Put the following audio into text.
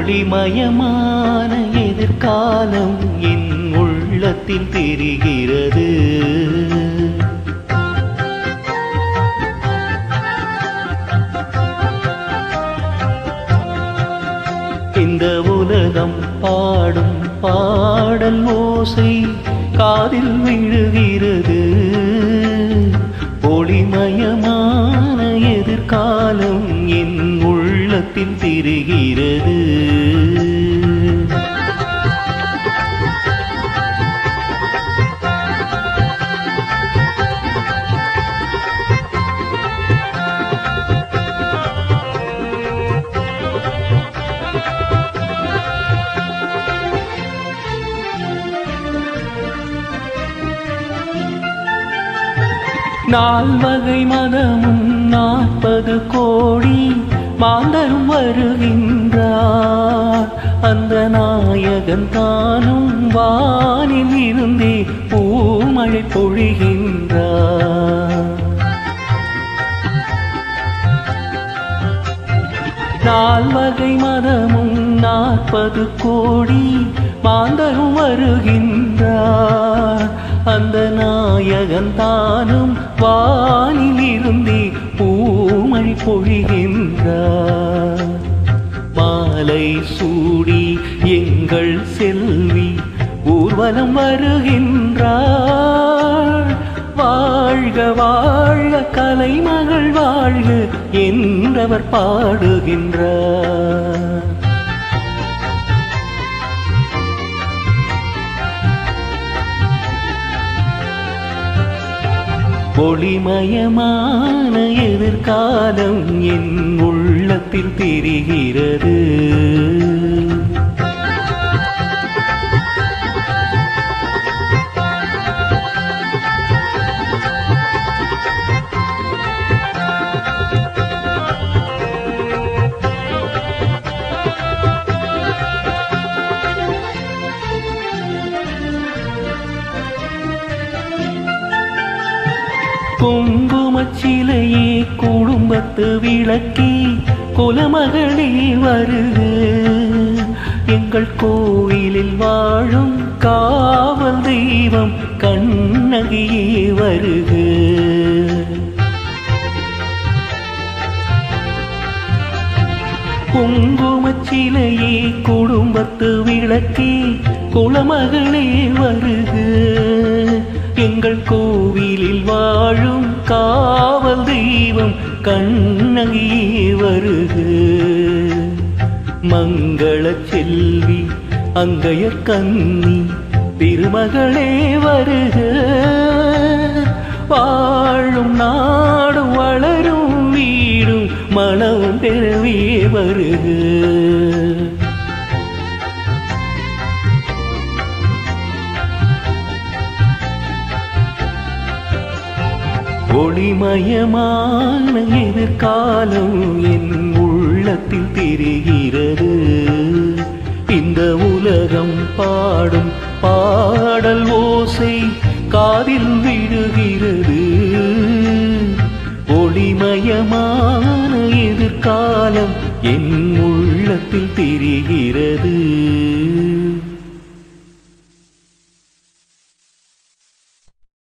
ஒளிமயமான எதிர்காலம் என் உள்ளத்தில் தெரிகிறது. இந்த உலகம் பாடும் பாடல் ஓசை காதில் விழுகிறது. ஒளிமயமான எதிர்காலம் என் உள்ளத்தில் தெரிகிறது. நால்வகை மதமும் 40 கோடி மாந்தரும் வருகின்றார். அந்த நாயகன் தானும் வானில் இருந்தே பூமழை பொழிகின்றார். நால்வகை மதமும் 40 கோடி மாந்தரும் வருகின்றார். அந்த நாயகன் தானும் வானில் இருந்தே பூமழை பொழிகின்றார். மாலை சூடி எங்கள் செல்வி ஊர்வலம் வருகின்றார். வாழ்க வாழ்க கலைமகள் வாழ்க என்றவர் பாடுகின்றார். ஒளிமயமான எதிர்காலம் என் உள்ளத்தில் தெரிகிறது. குங்குமச்சிலையே குடும்பத்து விளக்கி குலமகளே வருக. எங்கள் கோவிலில் வாழும் காவல் தெய்வம் கண்ணகியே வருக. குங்குமச்சிலையே குடும்பத்து விளக்கி குலமகளே வருக. எங்கள் கோவிலில் வாழும் காவல் தெய்வம் கண்ணகியே வருக. மங்கள செல்வி அங்கையர் கன்னி திருமகளே வருக. வாழும் நாடும் வளரும் வீடும் மனமும் பெறவே வருக. ஒளிமயமான எதிர்காலம் என் உள்ளத்தில் தெரிகிறது. இந்த உலகம் பாடும் பாடல் ஓசை காதில் விழுகிறது. ஒளிமயமான எதிர்காலம் என் உள்ளத்தில் தெரிகிறது.